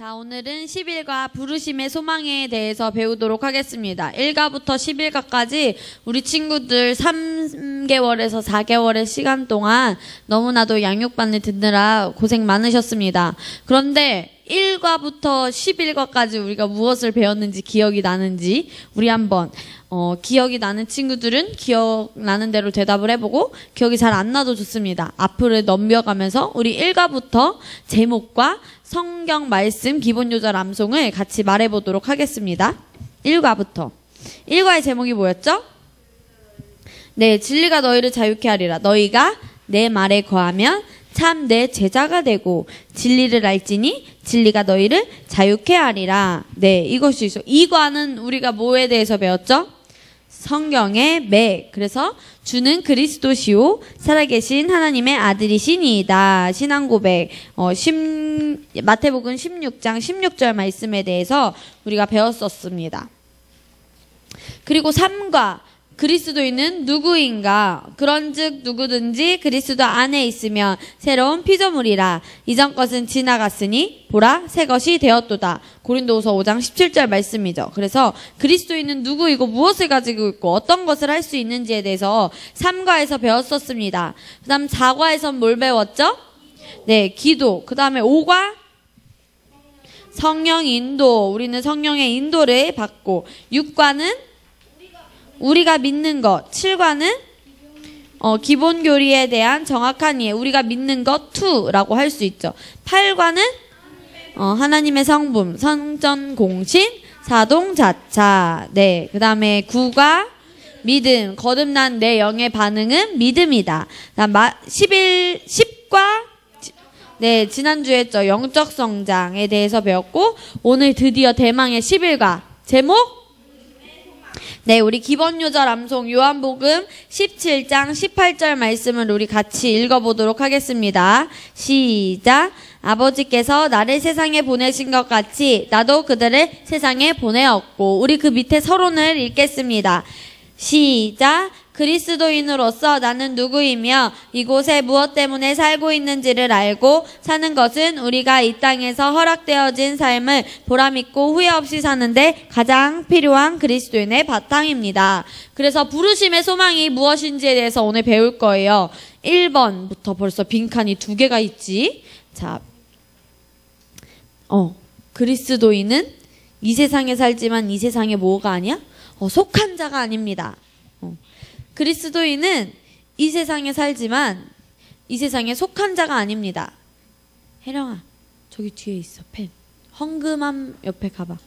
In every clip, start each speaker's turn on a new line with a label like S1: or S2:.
S1: 자, 오늘은 10일과 부르심의 소망에 대해서 배우도록 하겠습니다. 1가부터 11가까지 우리 친구들 3개월에서 4개월의 시간 동안 너무나도 양육반을 듣느라 고생 많으셨습니다. 그런데 1과부터 11과까지 우리가 무엇을 배웠는지 기억이 나는지 우리 한번 기억이 나는 친구들은 기억나는 대로 대답을 해보고 기억이 잘 안 나도 좋습니다. 앞으로 넘겨가면서 우리 1과부터 제목과 성경 말씀 기본 요절 암송을 같이 말해보도록 하겠습니다. 1과부터 1과의 제목이 뭐였죠? 네, 진리가 너희를 자유케 하리라. 너희가 내 말에 거하면 참 내 제자가 되고 진리를 알지니 진리가 너희를 자유케 하리라. 네, 이것이 있어. 2과는 우리가 뭐에 대해서 배웠죠? 성경의 매. 그래서 주는 그리스도시요 살아계신 하나님의 아들이시니이다. 신앙고백. 마태복음 16장 16절 말씀에 대해서 우리가 배웠었습니다. 그리고 3과 그리스도인은 누구인가? 그런즉 누구든지 그리스도 안에 있으면 새로운 피조물이라. 이전 것은 지나갔으니 보라 새 것이 되었도다. 고린도후서 5장 17절 말씀이죠. 그래서 그리스도인은 누구이고 무엇을 가지고 있고 어떤 것을 할 수 있는지에 대해서 3과에서 배웠었습니다. 그 다음 4과에선 뭘 배웠죠? 네, 기도. 그 다음에 5과 성령 인도. 우리는 성령의 인도를 받고 6과는 우리가 믿는 것. 7과는 기본 교리에 대한 정확한 이해. 우리가 믿는 것 2라고 할 수 있죠. 8과는 하나님의 성품, 성전 공신, 사동 자차. 네. 그 다음에 9과 믿음. 거듭난 내 영의 반응은 믿음이다. 그다음 10과 네, 지난주에 했죠. 영적 성장에 대해서 배웠고 오늘 드디어 대망의 11과 제목 네, 우리 기본 요절 암송 요한복음 17장 18절 말씀을 우리 같이 읽어보도록 하겠습니다. 시작. 아버지께서 나를 세상에 보내신 것 같이 나도 그들을 세상에 보내었고. 우리 그 밑에 서론을 읽겠습니다. 시작. 그리스도인으로서 나는 누구이며 이곳에 무엇 때문에 살고 있는지를 알고 사는 것은 우리가 이 땅에서 허락되어진 삶을 보람있고 후회 없이 사는데 가장 필요한 그리스도인의 바탕입니다. 그래서 부르심의 소망이 무엇인지에 대해서 오늘 배울 거예요. 1번부터 벌써 빈칸이 2개가 있지. 자, 그리스도인은 이 세상에 살지만 이 세상에 뭐가 아니야? 속한 자가 아닙니다. 그리스도인은 이 세상에 살지만 이 세상에 속한 자가 아닙니다. 혜령아, 저기 뒤에 있어, 펜. 헝금함 옆에 가봐.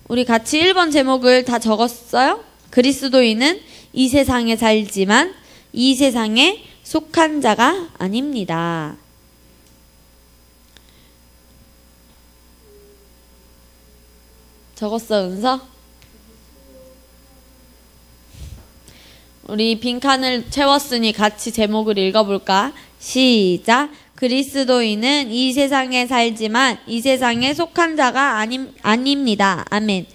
S1: 우리 같이 1번 제목을 다 적었어요? 그리스도인은 이 세상에 살지만 이 세상에 속한 자가 아닙니다. 적었어, 은서? 우리 빈칸을 채웠으니 같이 제목을 읽어볼까? 시작. 그리스도인은 이 세상에 살지만 이 세상에 속한 자가 아닙니다. 아멘.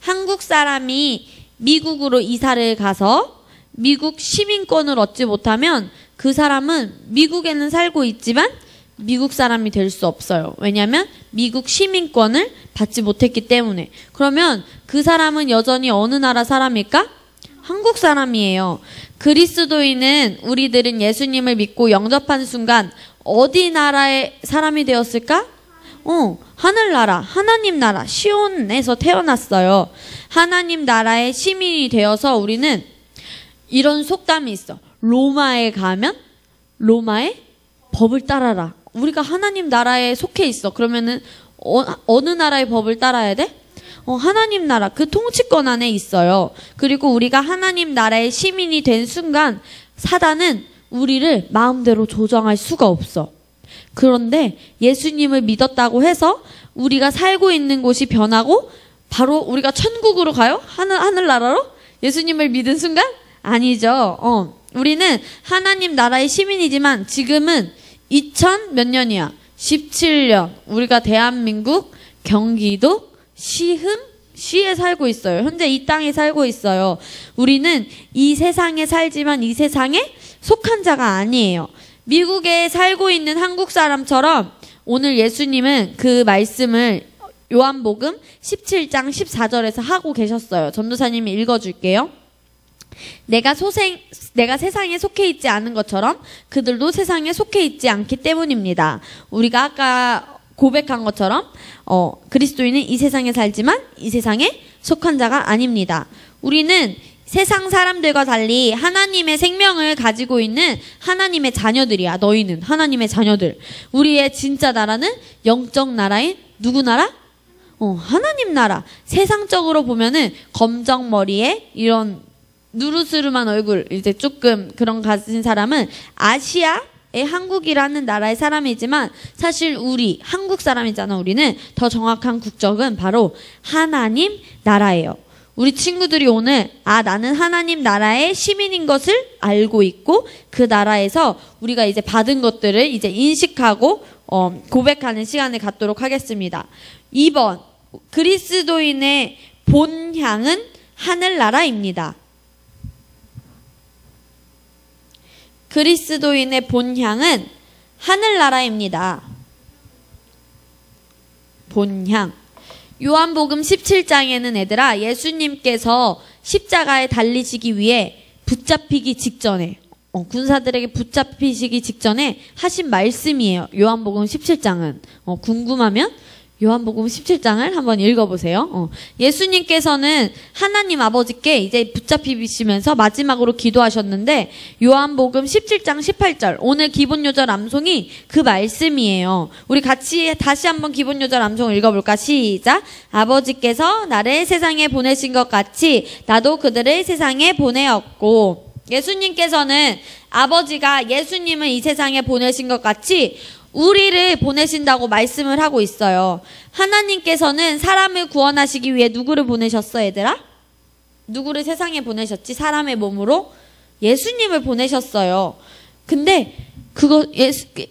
S1: 한국 사람이 미국으로 이사를 가서 미국 시민권을 얻지 못하면 그 사람은 미국에는 살고 있지만 미국 사람이 될 수 없어요. 왜냐하면 미국 시민권을 받지 못했기 때문에. 그러면 그 사람은 여전히 어느 나라 사람일까? 한국 사람이에요. 그리스도인은 우리들은 예수님을 믿고 영접한 순간 어디 나라의 사람이 되었을까? 하늘나라, 하나님 나라, 시온에서 태어났어요. 하나님 나라의 시민이 되어서 우리는 이런 속담이 있어. 로마에 가면 로마의 법을 따라라. 우리가 하나님 나라에 속해 있어. 그러면은 어느 나라의 법을 따라야 돼? 하나님 나라, 그 통치권 안에 있어요. 그리고 우리가 하나님 나라의 시민이 된 순간 사단은 우리를 마음대로 조정할 수가 없어. 그런데 예수님을 믿었다고 해서 우리가 살고 있는 곳이 변하고 바로 우리가 천국으로 가요? 하늘나라로? 예수님을 믿은 순간? 아니죠. 우리는 하나님 나라의 시민이지만 지금은 2000 몇 년이야? 17년. 우리가 대한민국, 경기도, 시흥, 시에 살고 있어요. 현재 이 땅에 살고 있어요. 우리는 이 세상에 살지만 이 세상에 속한 자가 아니에요. 미국에 살고 있는 한국 사람처럼 오늘 예수님은 그 말씀을 요한복음 17장 14절에서 하고 계셨어요. 전도사님이 읽어줄게요. 내가 세상에 속해 있지 않은 것처럼 그들도 세상에 속해 있지 않기 때문입니다. 우리가 아까 고백한 것처럼 그리스도인은 이 세상에 살지만 이 세상에 속한 자가 아닙니다. 우리는 세상 사람들과 달리 하나님의 생명을 가지고 있는 하나님의 자녀들이야. 너희는 하나님의 자녀들. 우리의 진짜 나라는 영적 나라인 누구 나라? 하나님 나라. 세상적으로 보면은 검정 머리에 이런 누르스름한 얼굴, 이제 조금 그런 가진 사람은 아시아의 한국이라는 나라의 사람이지만 사실 우리 한국 사람이잖아. 우리는 더 정확한 국적은 바로 하나님 나라예요. 우리 친구들이 오늘 나는 하나님 나라의 시민인 것을 알고 있고 그 나라에서 우리가 이제 받은 것들을 이제 인식하고 고백하는 시간을 갖도록 하겠습니다. 2번, 그리스도인의 본향은 하늘나라입니다. 그리스도인의 본향은 하늘나라입니다. 본향. 요한복음 17장에는 얘들아, 예수님께서 십자가에 달리시기 위해 붙잡히기 직전에 군사들에게 붙잡히시기 직전에 하신 말씀이에요. 요한복음 17장은 궁금하면 요한복음 17장을 한번 읽어보세요. 예수님께서는 하나님 아버지께 이제 붙잡히시면서 마지막으로 기도하셨는데 요한복음 17장 18절 오늘 기본요절 암송이 그 말씀이에요. 우리 같이 다시 한번 기본요절 암송을 읽어볼까? 시작. 아버지께서 나를 세상에 보내신 것 같이 나도 그들을 세상에 보내었고, 예수님께서는 아버지가 예수님을 이 세상에 보내신 것 같이 우리를 보내신다고 말씀을 하고 있어요. 하나님께서는 사람을 구원하시기 위해 누구를 보내셨어, 얘들아? 누구를 세상에 보내셨지? 사람의 몸으로? 예수님을 보내셨어요. 근데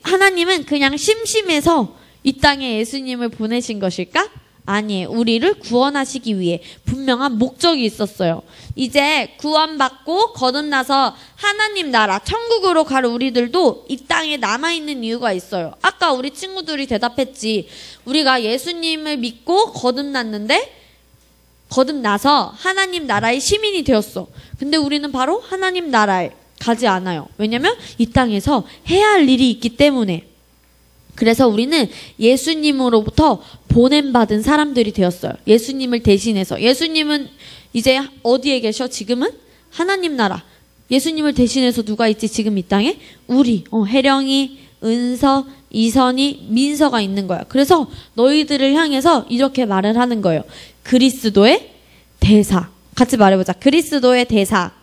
S1: 하나님은 그냥 심심해서 이 땅에 예수님을 보내신 것일까? 아니에요. 우리를 구원하시기 위해 분명한 목적이 있었어요. 이제 구원받고 거듭나서 하나님 나라, 천국으로 갈 우리들도 이 땅에 남아있는 이유가 있어요. 아까 우리 친구들이 대답했지. 우리가 예수님을 믿고 거듭나서 하나님 나라의 시민이 되었어. 근데 우리는 바로 하나님 나라에 가지 않아요. 왜냐면 이 땅에서 해야 할 일이 있기 때문에. 그래서 우리는 예수님으로부터 보냄받은 사람들이 되었어요. 예수님을 대신해서. 예수님은 이제 어디에 계셔? 지금은 하나님 나라. 예수님을 대신해서 누가 있지? 지금 이 땅에? 우리. 혜령이, 은서, 이선이, 민서가 있는 거야. 그래서 너희들을 향해서 이렇게 말을 하는 거예요. 그리스도의 대사. 같이 말해보자. 그리스도의 대사.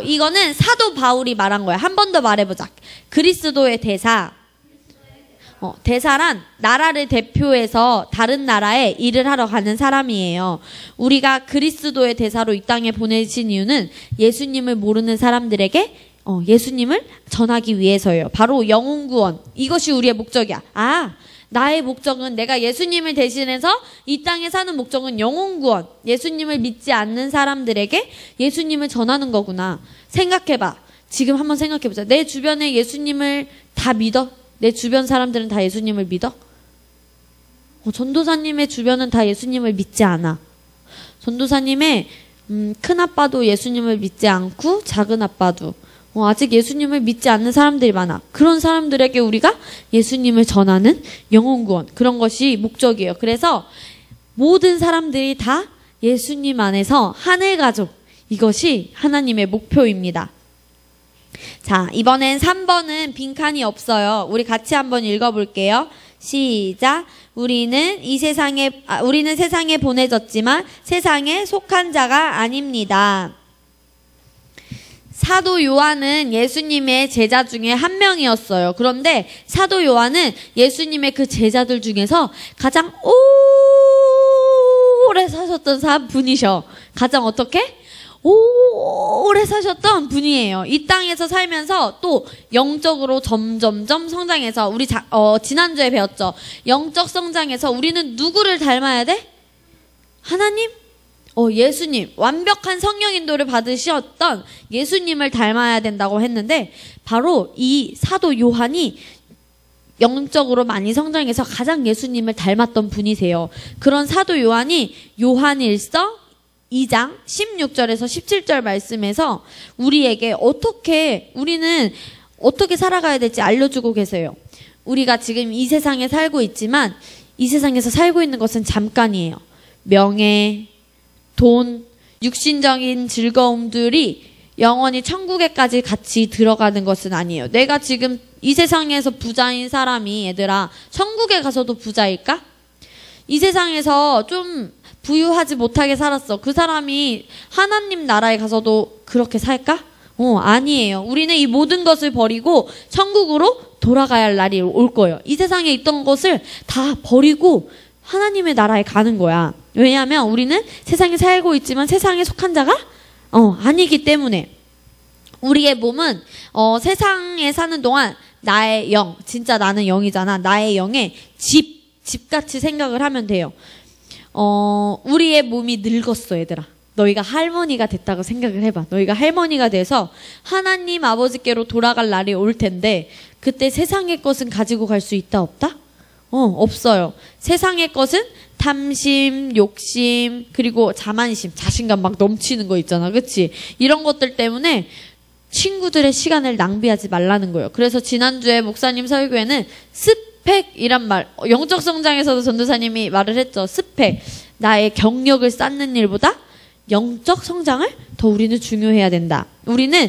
S1: 이거는 사도 바울이 말한 거야. 한 번 더 말해보자. 그리스도의 대사. 대사란 나라를 대표해서 다른 나라에 일을 하러 가는 사람이에요. 우리가 그리스도의 대사로 이 땅에 보내신 이유는 예수님을 모르는 사람들에게 예수님을 전하기 위해서예요. 바로 영혼구원. 이것이 우리의 목적이야. 나의 목적은, 내가 예수님을 대신해서 이 땅에 사는 목적은 영혼구원. 예수님을 믿지 않는 사람들에게 예수님을 전하는 거구나. 생각해봐. 지금 한번 생각해보자. 내 주변에 예수님을 다 믿어? 내 주변 사람들은 다 예수님을 믿어? 전도사님의 주변은 다 예수님을 믿지 않아. 전도사님의 큰아빠도 예수님을 믿지 않고 작은아빠도 아직 예수님을 믿지 않는 사람들이 많아. 그런 사람들에게 우리가 예수님을 전하는 영혼구원, 그런 것이 목적이에요. 그래서 모든 사람들이 다 예수님 안에서 하늘가족, 이것이 하나님의 목표입니다. 자, 이번엔 3번은 빈칸이 없어요. 우리 같이 한번 읽어볼게요. 시작. 우리는 세상에 보내졌지만 세상에 속한 자가 아닙니다. 사도 요한은 예수님의 제자 중에 한 명이었어요. 그런데 사도 요한은 예수님의 그 제자들 중에서 가장 오래 사셨던 분이셔. 가장 어떻게? 오래 사셨던 분이에요. 이 땅에서 살면서 또 영적으로 점점점 성장해서, 우리 지난주에 배웠죠. 영적 성장해서 우리는 누구를 닮아야 돼? 하나님? 예수님, 완벽한 성령 인도를 받으셨던 예수님을 닮아야 된다고 했는데 바로 이 사도 요한이 영적으로 많이 성장해서 가장 예수님을 닮았던 분이세요. 그런 사도 요한이 요한일서 2장 16절에서 17절 말씀에서 우리에게 우리는 어떻게 살아가야 될지 알려주고 계세요. 우리가 지금 이 세상에 살고 있지만 이 세상에서 살고 있는 것은 잠깐이에요. 명예, 돈, 육신적인 즐거움들이 영원히 천국에까지 같이 들어가는 것은 아니에요. 내가 지금 이 세상에서 부자인 사람이 얘들아 천국에 가서도 부자일까? 이 세상에서 좀 부유하지 못하게 살았어. 그 사람이 하나님 나라에 가서도 그렇게 살까? 아니에요. 우리는 이 모든 것을 버리고 천국으로 돌아가야 할 날이 올 거예요. 이 세상에 있던 것을 다 버리고 하나님의 나라에 가는 거야. 왜냐하면 우리는 세상에 살고 있지만 세상에 속한 자가 아니기 때문에 우리의 몸은 세상에 사는 동안 나의 영, 진짜 나는 영이잖아. 나의 영의 집같이 생각을 하면 돼요. 우리의 몸이 늙었어, 얘들아. 너희가 할머니가 됐다고 생각을 해봐. 너희가 할머니가 돼서 하나님 아버지께로 돌아갈 날이 올 텐데 그때 세상의 것은 가지고 갈 수 있다, 없다? 없어요. 세상의 것은 탐심, 욕심, 그리고 자만심, 자신감 막 넘치는 거 있잖아. 그치? 이런 것들 때문에 친구들의 시간을 낭비하지 말라는 거예요. 그래서 지난주에 목사님 설교에는 스펙이란 말, 영적 성장에서도 전도사님이 말을 했죠. 스펙, 나의 경력을 쌓는 일보다 영적 성장을 더 우리는 중요해야 된다. 우리는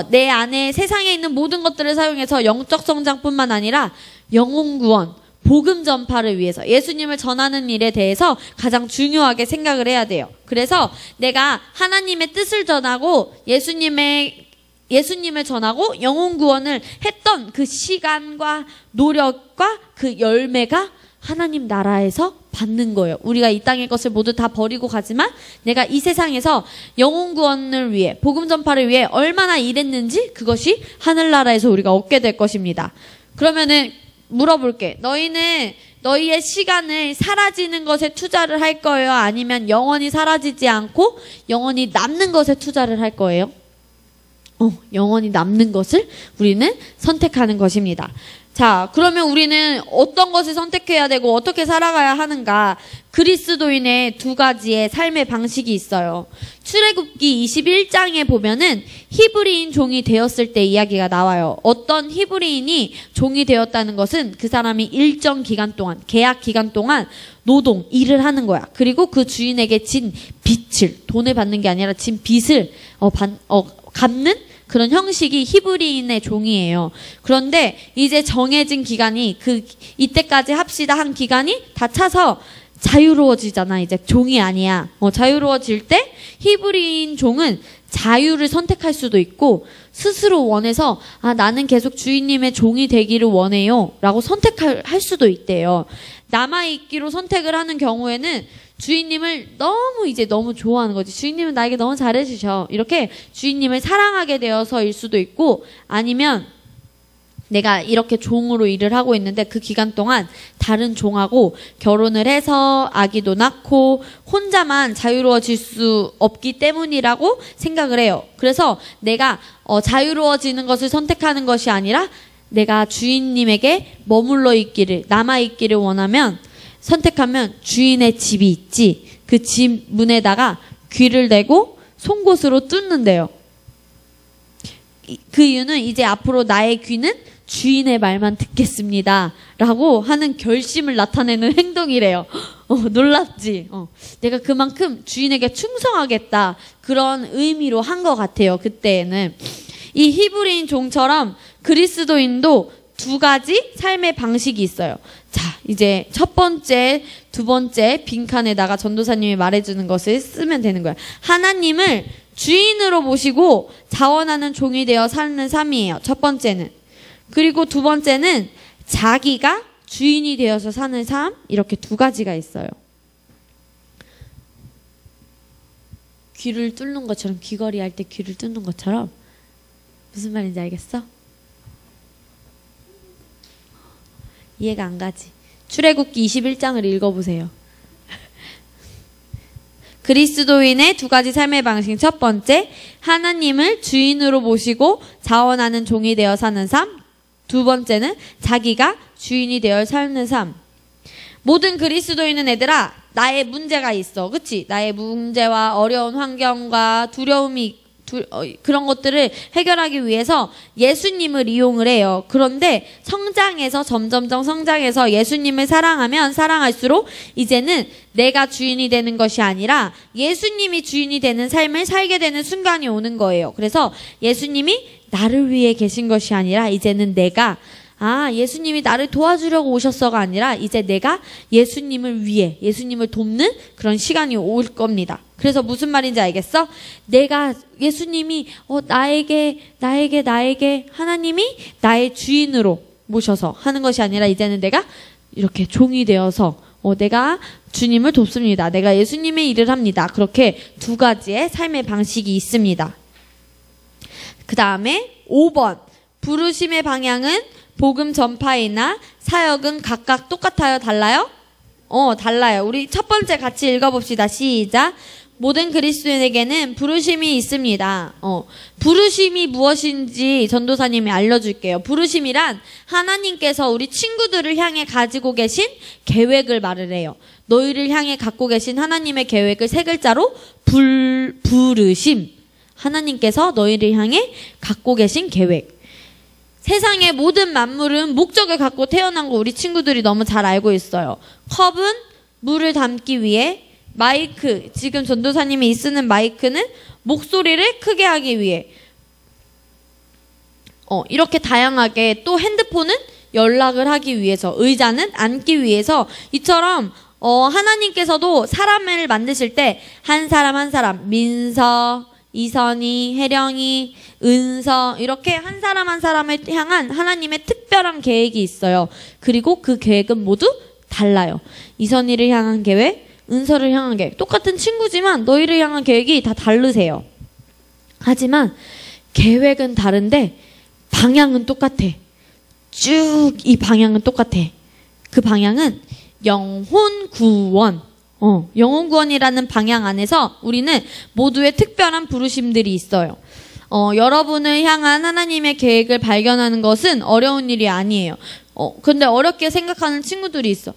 S1: 내 안에 세상에 있는 모든 것들을 사용해서 영적 성장뿐만 아니라 영혼 구원, 복음 전파를 위해서 예수님을 전하는 일에 대해서 가장 중요하게 생각을 해야 돼요. 그래서 내가 하나님의 뜻을 전하고 예수님을 전하고 영혼 구원을 했던 그 시간과 노력과 그 열매가 하나님 나라에서 받는 거예요. 우리가 이 땅의 것을 모두 다 버리고 가지만 내가 이 세상에서 영혼 구원을 위해 복음 전파를 위해 얼마나 일했는지 그것이 하늘나라에서 우리가 얻게 될 것입니다. 그러면은 물어볼게. 너희는 너희의 시간을 사라지는 것에 투자를 할 거예요? 아니면 영원히 사라지지 않고 영원히 남는 것에 투자를 할 거예요? 영원히 남는 것을 우리는 선택하는 것입니다. 자, 그러면 우리는 어떤 것을 선택해야 되고 어떻게 살아가야 하는가? 그리스도인의 두 가지의 삶의 방식이 있어요. 출애굽기 21장에 보면은 히브리인 종이 되었을 때 이야기가 나와요. 어떤 히브리인이 종이 되었다는 것은 그 사람이 일정 기간 동안, 계약 기간 동안 노동, 일을 하는 거야. 그리고 그 주인에게 진 빚을, 돈을 받는 게 아니라 진 빚을 갚는 그런 형식이 히브리인의 종이에요. 그런데 이제 정해진 기간이 이때까지 합시다 한 기간이 다 차서 자유로워지잖아. 이제 종이 아니야. 자유로워질 때 히브리인 종은 자유를 선택할 수도 있고 스스로 원해서 나는 계속 주인님의 종이 되기를 원해요 라고 선택할 수도 있대요. 남아있기로 선택을 하는 경우에는 주인님을 너무 좋아하는 거지. 주인님은 나에게 너무 잘해주셔. 이렇게 주인님을 사랑하게 되어서일 수도 있고 아니면 내가 이렇게 종으로 일을 하고 있는데 그 기간 동안 다른 종하고 결혼을 해서 아기도 낳고 혼자만 자유로워질 수 없기 때문이라고 생각을 해요. 그래서 내가 자유로워지는 것을 선택하는 것이 아니라 내가 주인님에게 머물러 있기를, 남아 있기를 원하면 선택하면 주인의 집이 있지. 그 집 문에다가 귀를 대고 송곳으로 뚫는데요. 그 이유는 이제 앞으로 나의 귀는 주인의 말만 듣겠습니다 라고 하는 결심을 나타내는 행동이래요. 놀랍지? 내가 그만큼 주인에게 충성하겠다 그런 의미로 한 것 같아요. 그때에는 이 히브리인 종처럼 그리스도인도 두 가지 삶의 방식이 있어요. 자, 이제 첫 번째, 두 번째 빈칸에다가 전도사님이 말해주는 것을 쓰면 되는 거야. 하나님을 주인으로 모시고 자원하는 종이 되어 사는 삶이에요. 첫 번째는. 그리고 두 번째는 자기가 주인이 되어서 사는 삶. 이렇게 두 가지가 있어요. 귀를 뚫는 것처럼, 귀걸이 할 때 귀를 뚫는 것처럼. 무슨 말인지 알겠어? 이해가 안 가지. 출애굽기 21장을 읽어보세요. 그리스도인의 두 가지 삶의 방식. 첫 번째, 하나님을 주인으로 모시고 자원하는 종이 되어 사는 삶. 두 번째는 자기가 주인이 되어 사는 삶. 모든 그리스도인은 얘들아, 나의 문제가 있어. 그치? 나의 문제와 어려운 환경과 두려움이 그런 것들을 해결하기 위해서 예수님을 이용을 해요. 그런데 성장해서 점점점 성장해서 예수님을 사랑하면 사랑할수록 이제는 내가 주인이 되는 것이 아니라 예수님이 주인이 되는 삶을 살게 되는 순간이 오는 거예요. 그래서 예수님이 나를 위해 계신 것이 아니라 이제는 내가 예수님이 나를 도와주려고 오셨어가 아니라 이제 내가 예수님을 위해 예수님을 돕는 그런 시간이 올 겁니다. 그래서 무슨 말인지 알겠어? 내가 예수님이 나에게 하나님이 나의 주인으로 모셔서 하는 것이 아니라 이제는 내가 이렇게 종이 되어서 내가 주님을 돕습니다. 내가 예수님의 일을 합니다. 그렇게 두 가지의 삶의 방식이 있습니다. 그 다음에 5번 부르심의 방향은 복음 전파이나 사역은 각각 똑같아요? 달라요? 달라요. 우리 첫 번째 같이 읽어봅시다. 시작. 모든 그리스도인에게는 부르심이 있습니다. 부르심이 무엇인지 전도사님이 알려줄게요. 부르심이란 하나님께서 우리 친구들을 향해 가지고 계신 계획을 말을 해요. 너희를 향해 갖고 계신 하나님의 계획을 세 글자로 부르심. 하나님께서 너희를 향해 갖고 계신 계획. 세상의 모든 만물은 목적을 갖고 태어난 거 우리 친구들이 너무 잘 알고 있어요. 컵은 물을 담기 위해, 마이크, 지금 전도사님이 쓰는 마이크는 목소리를 크게 하기 위해, 이렇게 다양하게, 또 핸드폰은 연락을 하기 위해서, 의자는 앉기 위해서, 이처럼 하나님께서도 사람을 만드실 때 한 사람 한 사람, 민서, 이선희, 혜령이, 은서, 이렇게 한 사람 한 사람을 향한 하나님의 특별한 계획이 있어요. 그리고 그 계획은 모두 달라요. 이선희를 향한 계획, 은서를 향한 계획. 똑같은 친구지만 너희를 향한 계획이 다 다르세요. 하지만 계획은 다른데 방향은 똑같아. 쭉 이 방향은 똑같아. 그 방향은 영혼 구원. 영혼 구원이라는 방향 안에서 우리는 모두의 특별한 부르심들이 있어요. 여러분을 향한 하나님의 계획을 발견하는 것은 어려운 일이 아니에요. 근데 어렵게 생각하는 친구들이 있어.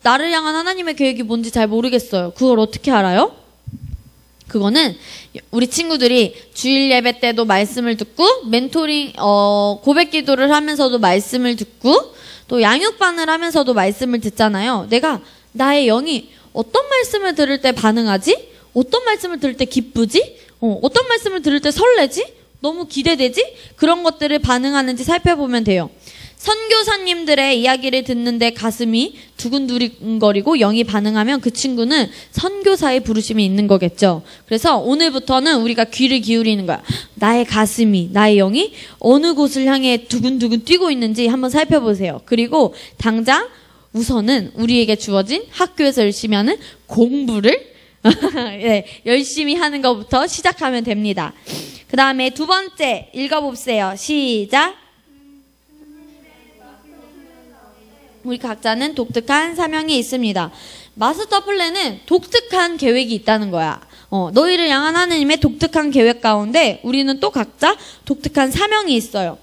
S1: 나를 향한 하나님의 계획이 뭔지 잘 모르겠어요. 그걸 어떻게 알아요? 그거는 우리 친구들이 주일 예배 때도 말씀을 듣고, 멘토링, 고백 기도를 하면서도 말씀을 듣고, 또 양육반을 하면서도 말씀을 듣잖아요. 나의 영이 어떤 말씀을 들을 때 반응하지? 어떤 말씀을 들을 때 기쁘지? 어떤 말씀을 들을 때 설레지? 너무 기대되지? 그런 것들을 반응하는지 살펴보면 돼요. 선교사님들의 이야기를 듣는데 가슴이 두근두근거리고 영이 반응하면 그 친구는 선교사의 부르심이 있는 거겠죠. 그래서 오늘부터는 우리가 귀를 기울이는 거야. 나의 가슴이, 나의 영이 어느 곳을 향해 두근두근 뛰고 있는지 한번 살펴보세요. 그리고 당장 우선은 우리에게 주어진 학교에서 열심히 하는 공부를 네, 열심히 하는 것부터 시작하면 됩니다. 그 다음에 두 번째 읽어봅세요. 시작. 우리 각자는 독특한 사명이 있습니다. 마스터 플랜은 독특한 계획이 있다는 거야. 너희를 향한 하나님의 독특한 계획 가운데 우리는 또 각자 독특한 사명이 있어요.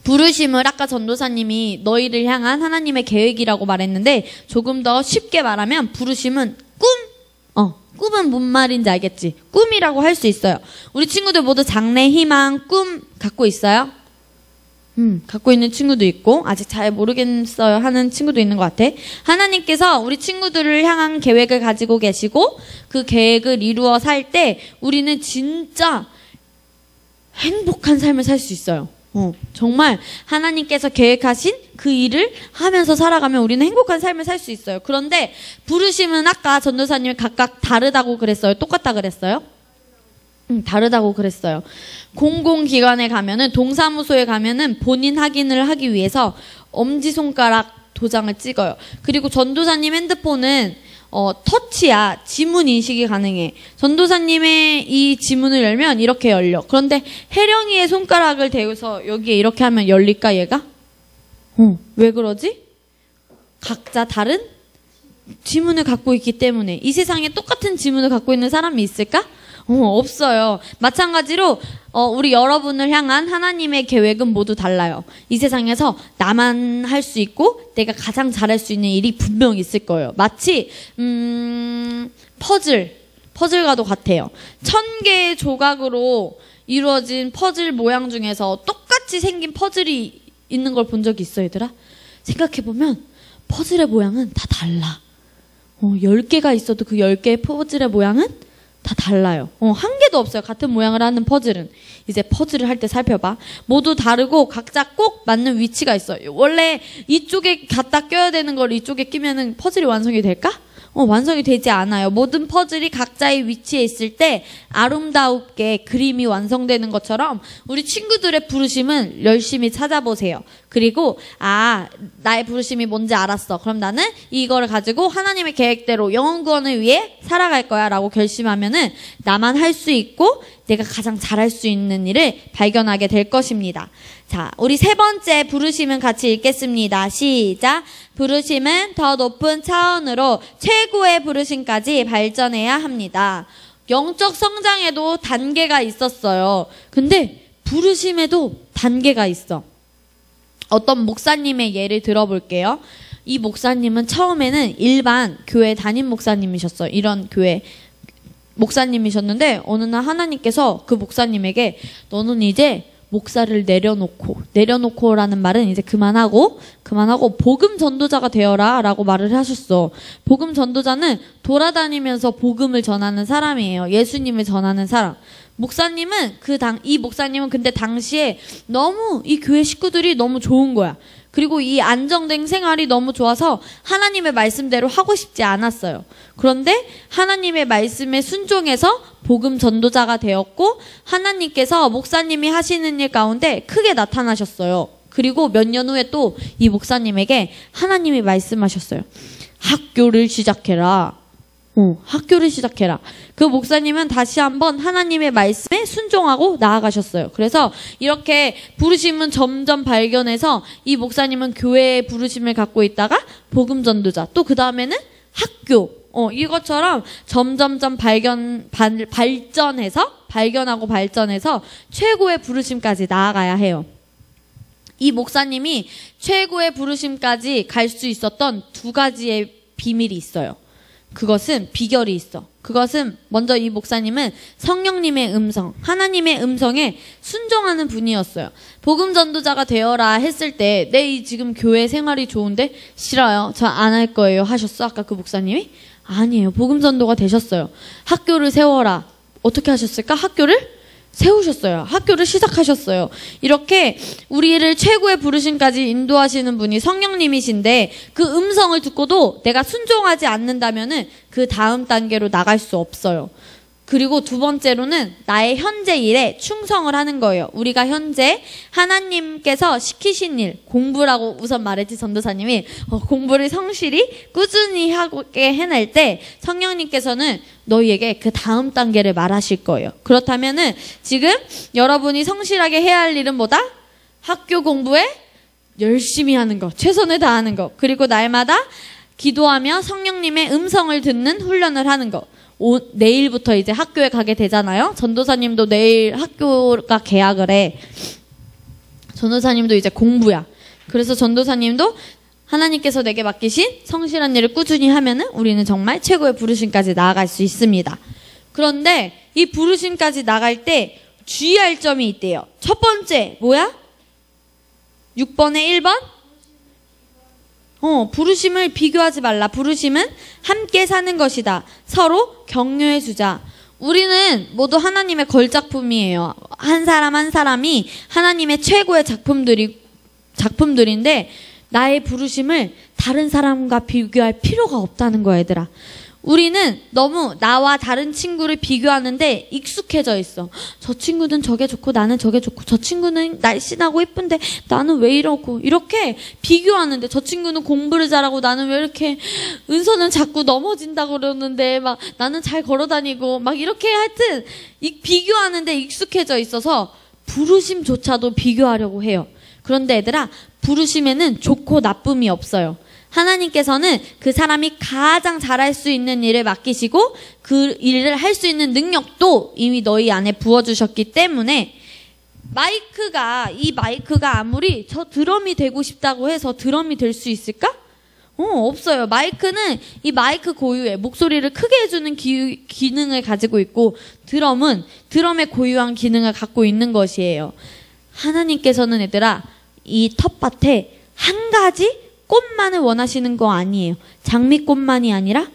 S1: 부르심을 아까 전도사님이 너희를 향한 하나님의 계획이라고 말했는데, 조금 더 쉽게 말하면 부르심은 꿈은 뭔 말인지 알겠지? 꿈이라고 할 수 있어요. 우리 친구들 모두 장래, 희망, 꿈 갖고 있어요? 갖고 있는 친구도 있고, 아직 잘 모르겠어요 하는 친구도 있는 것 같아. 하나님께서 우리 친구들을 향한 계획을 가지고 계시고, 그 계획을 이루어 살 때 우리는 진짜 행복한 삶을 살 수 있어요. 정말 하나님께서 계획하신 그 일을 하면서 살아가면 우리는 행복한 삶을 살 수 있어요. 그런데 부르심은 아까 전도사님이 각각 다르다고 그랬어요? 똑같다 그랬어요? 다르다고 그랬어요. 공공기관에 가면은, 동사무소에 가면은 본인 확인을 하기 위해서 엄지손가락 도장을 찍어요. 그리고 전도사님 핸드폰은 터치야. 지문 인식이 가능해. 전도사님의 이 지문을 열면 이렇게 열려. 그런데 혜령이의 손가락을 대고서 여기에 이렇게 하면 열릴까, 얘가? 왜 그러지? 각자 다른 지문을 갖고 있기 때문에. 이 세상에 똑같은 지문을 갖고 있는 사람이 있을까? 없어요. 마찬가지로 우리 여러분을 향한 하나님의 계획은 모두 달라요. 이 세상에서 나만 할 수 있고 내가 가장 잘할 수 있는 일이 분명 있을 거예요. 마치 퍼즐과도 같아요. 1000개의 조각으로 이루어진 퍼즐 모양 중에서 똑같이 생긴 퍼즐이 있는 걸 본 적이 있어, 얘들아? 생각해보면 퍼즐의 모양은 다 달라. 10개가 있어도 그 10개의 퍼즐의 모양은 다 달라요. 한 개도 없어요. 같은 모양을 하는 퍼즐은. 이제 퍼즐을 할 때 살펴봐. 모두 다르고 각자 꼭 맞는 위치가 있어요. 원래 이쪽에 갖다 껴야 되는 걸 이쪽에 끼면은 퍼즐이 완성이 될까? 완성이 되지 않아요. 모든 퍼즐이 각자의 위치에 있을 때 아름답게 그림이 완성되는 것처럼 우리 친구들의 부르심은 열심히 찾아보세요. 그리고 나의 부르심이 뭔지 알았어. 그럼 나는 이거를 가지고 하나님의 계획대로 영혼 구원을 위해 살아갈 거야 라고 결심하면은 나만 할 수 있고 내가 가장 잘할 수 있는 일을 발견하게 될 것입니다. 자, 우리 세 번째 부르심은 같이 읽겠습니다. 시작. 부르심은 더 높은 차원으로 최고의 부르심까지 발전해야 합니다. 영적 성장에도 단계가 있었어요. 근데 부르심에도 단계가 있어. 어떤 목사님의 예를 들어볼게요. 이 목사님은 처음에는 일반 교회 담임 목사님이셨어요. 이런 교회 목사님이셨는데 어느 날 하나님께서 그 목사님에게 너는 이제 목사를 내려놓고라는 말은 이제 그만하고 복음 전도자가 되어라 라고 말을 하셨어. 복음 전도자는 돌아다니면서 복음을 전하는 사람이에요. 예수님을 전하는 사람. 이 목사님은 근데 당시에 너무 이 교회 식구들이 너무 좋은 거야. 그리고 이 안정된 생활이 너무 좋아서 하나님의 말씀대로 하고 싶지 않았어요. 그런데 하나님의 말씀에 순종해서 복음 전도자가 되었고 하나님께서 목사님이 하시는 일 가운데 크게 나타나셨어요. 그리고 몇 년 후에 또 이 목사님에게 하나님이 말씀하셨어요. 학교를 시작해라. 학교를 시작해라. 그 목사님은 다시 한번 하나님의 말씀에 순종하고 나아가셨어요. 그래서 이렇게 부르심은 점점 발견해서 이 목사님은 교회의 부르심을 갖고 있다가 복음 전도자, 또 그 다음에는 학교, 이것처럼 점점점 발견하고 발전해서 최고의 부르심까지 나아가야 해요. 이 목사님이 최고의 부르심까지 갈 수 있었던 두 가지의 비밀이 있어요. 그것은 비결이 있어. 그것은 먼저 이 목사님은 성령님의 음성, 하나님의 음성에 순종하는 분이었어요. 복음 전도자가 되어라 했을 때 내 지금 교회 생활이 좋은데 싫어요. 저 안 할 거예요 하셨어? 아까 그 목사님이? 아니에요. 복음 전도가 되셨어요. 학교를 세워라. 어떻게 하셨을까? 학교를 세우셨어요. 학교를 시작하셨어요. 이렇게 우리를 최고의 부르심까지 인도하시는 분이 성령님이신데 그 음성을 듣고도 내가 순종하지 않는다면은 그 다음 단계로 나갈 수 없어요. 그리고 두 번째로는 나의 현재 일에 충성을 하는 거예요. 우리가 현재 하나님께서 시키신 일, 공부라고 우선 말했지 전도사님이. 공부를 성실히 꾸준히 하게 해낼 때 성령님께서는 너희에게 그 다음 단계를 말하실 거예요. 그렇다면은 지금 여러분이 성실하게 해야 할 일은 뭐다? 학교 공부에 열심히 하는 거, 최선을 다하는 거, 그리고 날마다 기도하며 성령님의 음성을 듣는 훈련을 하는 거. 내일부터 이제 학교에 가게 되잖아요. 전도사님도 내일 학교가 개학을 해. 전도사님도 이제 공부야. 그래서 전도사님도 하나님께서 내게 맡기신 성실한 일을 꾸준히 하면은 우리는 정말 최고의 부르심까지 나아갈 수 있습니다. 그런데 이 부르심까지 나갈 때 주의할 점이 있대요. 첫 번째 뭐야? 6번에 1번? 부르심을 비교하지 말라. 부르심은 함께 사는 것이다. 서로 격려해 주자. 우리는 모두 하나님의 걸작품이에요. 한 사람 한 사람이 하나님의 최고의 작품들인데 나의 부르심을 다른 사람과 비교할 필요가 없다는 거야, 얘들아. 우리는 너무 나와 다른 친구를 비교하는데 익숙해져 있어. 저 친구는 저게 좋고 나는 저게 좋고, 저 친구는 날씬하고 예쁜데 나는 왜 이러고, 이렇게 비교하는데 저 친구는 공부를 잘하고 나는 왜 이렇게 은서는 자꾸 넘어진다고 그러는데 막 나는 잘 걸어다니고 막 이렇게 하여튼 비교하는데 익숙해져 있어서 부르심조차도 비교하려고 해요. 그런데 얘들아, 부르심에는 좋고 나쁨이 없어요. 하나님께서는 그 사람이 가장 잘할 수 있는 일을 맡기시고 그 일을 할 수 있는 능력도 이미 너희 안에 부어주셨기 때문에 이 마이크가 아무리 저 드럼이 되고 싶다고 해서 드럼이 될 수 있을까? 없어요. 마이크는 이 마이크 고유의 목소리를 크게 해주는 기능을 가지고 있고 드럼은 드럼의 고유한 기능을 갖고 있는 것이에요. 하나님께서는 얘들아 이 텃밭에 한 가지 꽃만을 원하시는 거 아니에요. 장미꽃만이 아니라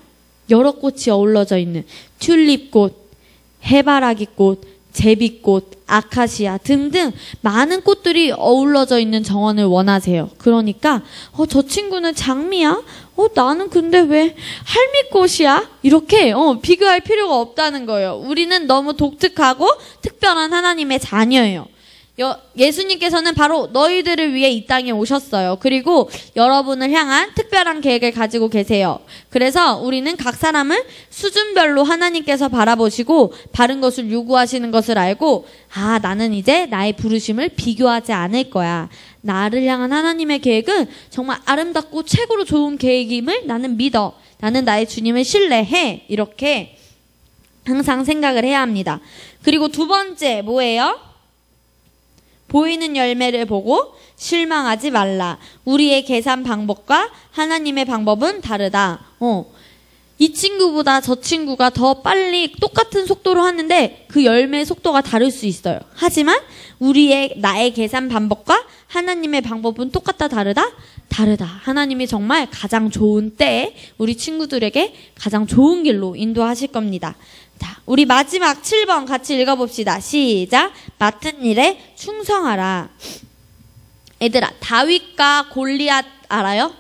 S1: 여러 꽃이 어우러져 있는 튤립꽃, 해바라기꽃, 제비꽃, 아카시아 등등 많은 꽃들이 어우러져 있는 정원을 원하세요. 그러니까 저 친구는 장미야? 나는 근데 왜 할미꽃이야? 이렇게 비교할 필요가 없다는 거예요. 우리는 너무 독특하고 특별한 하나님의 자녀예요. 예수님께서는 바로 너희들을 위해 이 땅에 오셨어요. 그리고 여러분을 향한 특별한 계획을 가지고 계세요. 그래서 우리는 각 사람을 수준별로 하나님께서 바라보시고 바른 것을 요구하시는 것을 알고 나는 이제 나의 부르심을 비교하지 않을 거야. 나를 향한 하나님의 계획은 정말 아름답고 최고로 좋은 계획임을 나는 믿어. 나는 나의 주님을 신뢰해. 이렇게 항상 생각을 해야 합니다. 그리고 두 번째 뭐예요? 보이는 열매를 보고 실망하지 말라. 우리의 계산 방법과 하나님의 방법은 다르다. 이 친구보다 저 친구가 더 빨리 똑같은 속도로 하는데 그 열매의 속도가 다를 수 있어요. 하지만 나의 계산 방법과 하나님의 방법은 똑같다 다르다? 다르다. 하나님이 정말 가장 좋은 때에 우리 친구들에게 가장 좋은 길로 인도하실 겁니다. 자, 우리 마지막 7번 같이 읽어봅시다. 시작. 맡은 일에 충성하라. 얘들아, 다윗과 골리앗 알아요?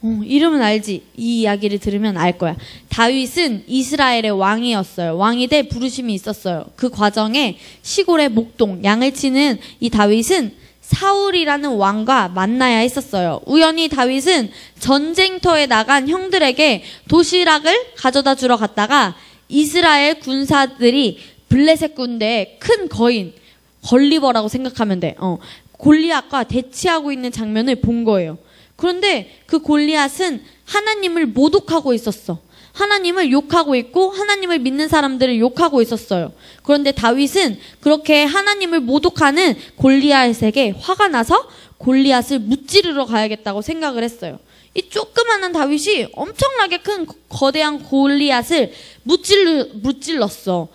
S1: 이름은 알지? 이 이야기를 들으면 알 거야. 다윗은 이스라엘의 왕이었어요. 왕이 될 부르심이 있었어요. 그 과정에 시골의 목동, 양을 치는 이 다윗은 사울이라는 왕과 만나야 했었어요. 우연히 다윗은 전쟁터에 나간 형들에게 도시락을 가져다 주러 갔다가 이스라엘 군사들이 블레셋 군대의 큰 거인, 걸리버라고 생각하면 돼. 골리앗과 대치하고 있는 장면을 본 거예요. 그런데 그 골리앗은 하나님을 모독하고 있었어. 하나님을 욕하고 있고 하나님을 믿는 사람들을 욕하고 있었어요. 그런데 다윗은 그렇게 하나님을 모독하는 골리앗에게 화가 나서 골리앗을 무찌르러 가야겠다고 생각을 했어요. 이 조그마한 다윗이 엄청나게 큰 거대한 골리앗을 무찔렀어.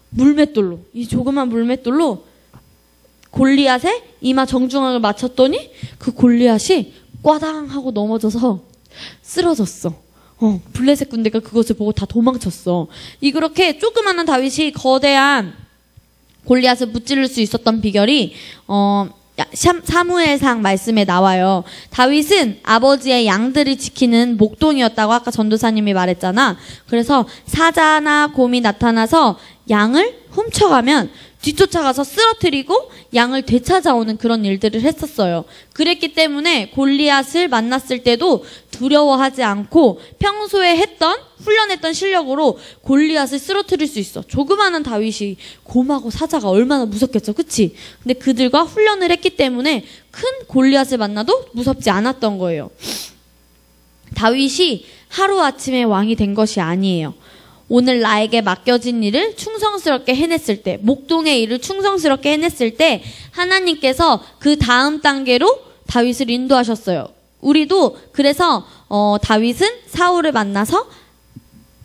S1: 물맷돌로. 이 조그만 물맷돌로 골리앗의 이마 정중앙을 맞췄더니 그 골리앗이 꽈당 하고 넘어져서 쓰러졌어. 블레셋 군대가 그것을 보고 다 도망쳤어. 그렇게 조그마한 다윗이 거대한 골리앗을 무찌를 수 있었던 비결이 사무엘상 말씀에 나와요. 다윗은 아버지의 양들을 지키는 목동이었다고 아까 전도사님이 말했잖아. 그래서 사자나 곰이 나타나서 양을 훔쳐가면 뒤쫓아가서 쓰러뜨리고 양을 되찾아오는 그런 일들을 했었어요. 그랬기 때문에 골리앗을 만났을 때도 두려워하지 않고 평소에 훈련했던 실력으로 골리앗을 쓰러뜨릴 수 있어. 조그마한 다윗이 곰하고 사자가 얼마나 무섭겠어. 그치? 근데 그들과 훈련을 했기 때문에 큰 골리앗을 만나도 무섭지 않았던 거예요. 다윗이 하루아침에 왕이 된 것이 아니에요. 오늘 나에게 맡겨진 일을 충성스럽게 해냈을 때, 목동의 일을 충성스럽게 해냈을 때 하나님께서 그 다음 단계로 다윗을 인도하셨어요. 우리도 그래서 다윗은 사울을 만나서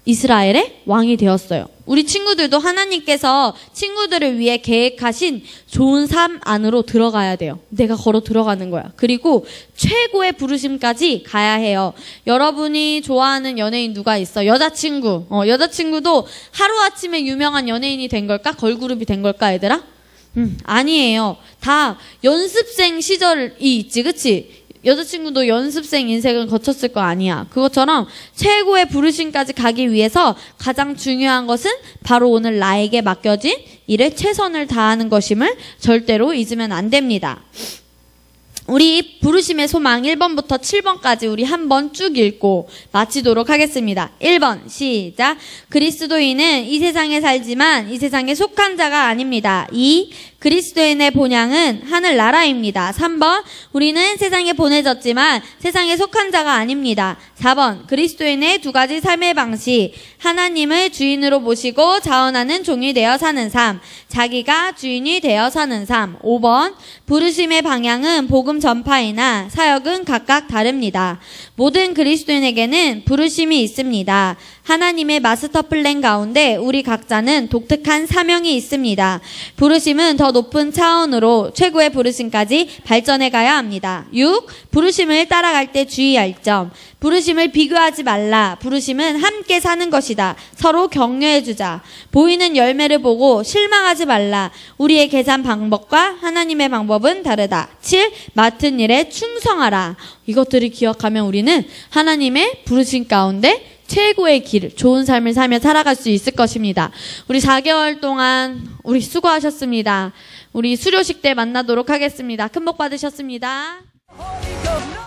S1: 이스라엘의 왕이 되었어요. 우리 친구들도 하나님께서 친구들을 위해 계획하신 좋은 삶 안으로 들어가야 돼요. 내가 걸어 들어가는 거야. 그리고 최고의 부르심까지 가야 해요. 여러분이 좋아하는 연예인 누가 있어? 여자친구. 여자친구도 하루아침에 유명한 연예인이 된 걸까? 걸그룹이 된 걸까, 얘들아? 아니에요. 다 연습생 시절이 있지, 그치? 여자친구도 연습생 인생을 거쳤을 거 아니야. 그것처럼 최고의 부르심까지 가기 위해서 가장 중요한 것은 바로 오늘 나에게 맡겨진 일에 최선을 다하는 것임을 절대로 잊으면 안 됩니다. 우리 부르심의 소망 1번부터 7번까지 우리 한번 쭉 읽고 마치도록 하겠습니다. 1번 시작. 그리스도인은 이 세상에 살지만 이 세상에 속한 자가 아닙니다. 2. 그리스도인의 본향은 하늘나라입니다. 3번, 우리는 세상에 보내졌지만 세상에 속한 자가 아닙니다. 4번, 그리스도인의 두 가지 삶의 방식. 하나님을 주인으로 모시고 자원하는 종이 되어 사는 삶. 자기가 주인이 되어 사는 삶. 5번, 부르심의 방향은 복음 전파이나 사역은 각각 다릅니다. 모든 그리스도인에게는 부르심이 있습니다. 하나님의 마스터 플랜 가운데 우리 각자는 독특한 사명이 있습니다. 부르심은 더 높은 차원으로 최고의 부르심까지 발전해 가야 합니다. 6. 부르심을 따라갈 때 주의할 점. 부르심을 비교하지 말라. 부르심은 함께 사는 것이다. 서로 격려해주자. 보이는 열매를 보고 실망하지 말라. 우리의 계산 방법과 하나님의 방법은 다르다. 7. 맡은 일에 충성하라. 이것들을 기억하면 우리는 하나님의 부르심 가운데 최고의 길, 좋은 삶을 살며 살아갈 수 있을 것입니다. 우리 4개월 동안 우리 수고하셨습니다. 우리 수료식 때 만나도록 하겠습니다. 큰 복 받으셨습니다.